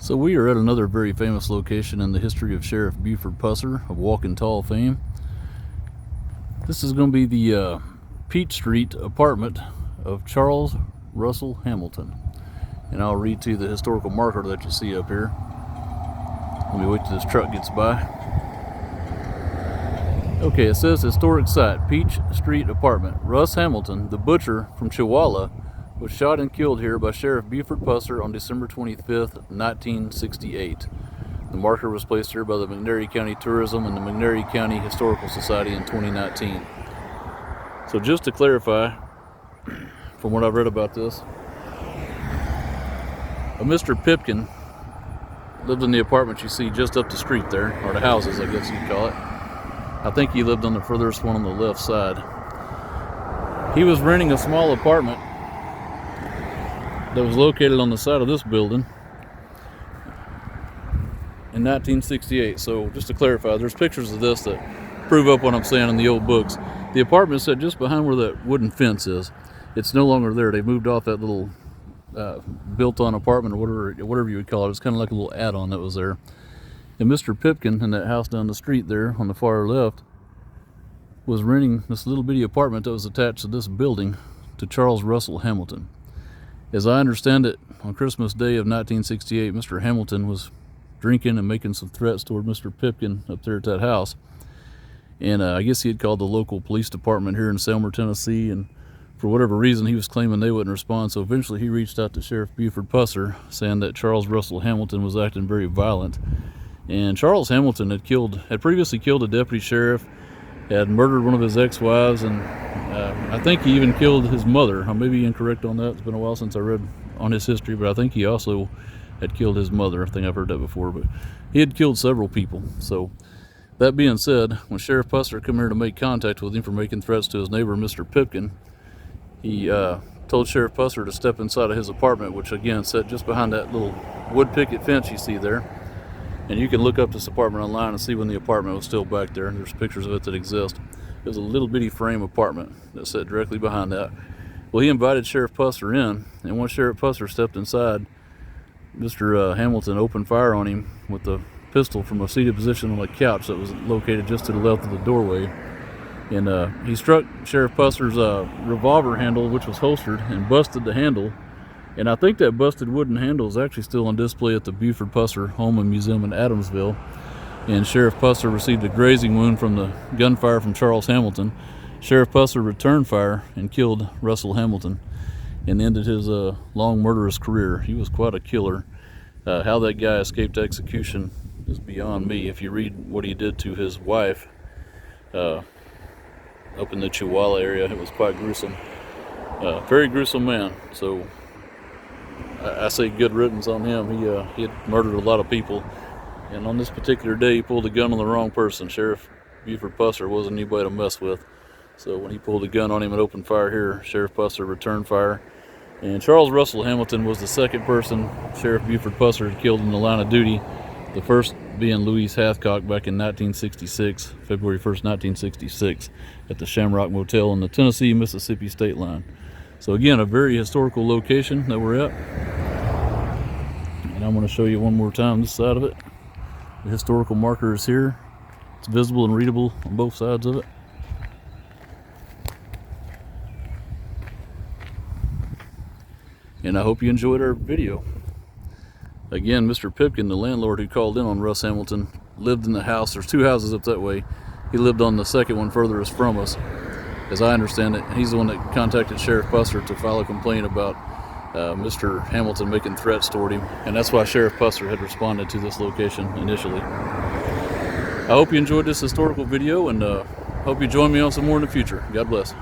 So we are at another very famous location in the history of Sheriff Buford Pusser of Walking Tall fame. This is going to be the Peach Street apartment of Charles Russel Hamilton. And I'll read to you the historical marker that you see up here. Let me wait till this truck gets by. Okay, it says historic site, Peach Street apartment. Russ Hamilton, the butcher from Chihuahua, was shot and killed here by Sheriff Buford Pusser on December 25th, 1968. The marker was placed here by the McNairy County Tourism and the McNairy County Historical Society in 2019. So just to clarify, from what I've read about this, a Mr. Pipkin lived in the apartment you see just up the street there, or the houses I guess you'd call it. I think he lived on the furthest one on the left side. He was renting a small apartment that was located on the side of this building in 1968. So just to clarify, there's pictures of this that prove up what I'm saying in the old books. The apartment is set just behind where that wooden fence is. It's no longer there. They moved off that little built-on apartment, or whatever you would call it. It's kind of like a little add-on that was there. And Mr. Pipkin in that house down the street there on the far left was renting this little bitty apartment that was attached to this building to Charles Russel Hamilton. As I understand it, on Christmas Day of 1968, Mr. Hamilton was drinking and making some threats toward Mr. Pipkin up there at that house. And I guess he had called the local police department here in Selmer, Tennessee, and for whatever reason he was claiming they wouldn't respond. So eventually he reached out to Sheriff Buford Pusser, saying that Charles Russel Hamilton was acting very violent. And Charles Hamilton had previously killed a deputy sheriff, had murdered one of his ex-wives, and I think he even killed his mother. I may be incorrect on that. It's been a while since I read on his history, but I think he also had killed his mother. I think I've heard that before, but he had killed several people. So that being said, when Sheriff Pusser came here to make contact with him for making threats to his neighbor, Mr. Pipkin, he told Sheriff Pusser to step inside of his apartment, which again sat just behind that little wood picket fence you see there. And you can look up this apartment online and see when the apartment was still back there. There's pictures of it that exist. It was a little bitty frame apartment that sat directly behind that. Well, he invited Sheriff Pusser in, and once Sheriff Pusser stepped inside, Mr. Hamilton opened fire on him with a pistol from a seated position on a couch that was located just to the left of the doorway. And he struck Sheriff Pusser's revolver handle, which was holstered, and busted the handle. And I think that busted wooden handle is actually still on display at the Buford Pusser Home and Museum in Adamsville. And Sheriff Pusser received a grazing wound from the gunfire from Charles Hamilton. Sheriff Pusser returned fire and killed Russel Hamilton and ended his long murderous career. He was quite a killer. How that guy escaped execution is beyond me. If you read what he did to his wife up in the Chihuahua area, it was quite gruesome. Very gruesome man. So I say good riddance on him. He had murdered a lot of people, and on this particular day he pulled a gun on the wrong person. Sheriff Buford Pusser wasn't anybody to mess with. So when he pulled a gun on him and opened fire here, Sheriff Pusser returned fire. And Charles Russel Hamilton was the second person Sheriff Buford Pusser had killed in the line of duty, the first being Louise Hathcock back in 1966, February 1st, 1966, at the Shamrock Motel on the Tennessee-Mississippi state line. So again, a very historical location that we're at. And I'm going to show you one more time this side of it. The historical marker is here. It's visible and readable on both sides of it. And I hope you enjoyed our video. Again, Mr. Pipkin, the landlord who called in on Russ Hamilton, lived in the house. There's two houses up that way. He lived on the second one furthest from us, as I understand it. He's the one that contacted Sheriff Pusser to file a complaint about Mr. Hamilton making threats toward him, and that's why Sheriff Pusser had responded to this location initially. I hope you enjoyed this historical video, and hope you join me on some more in the future. God bless.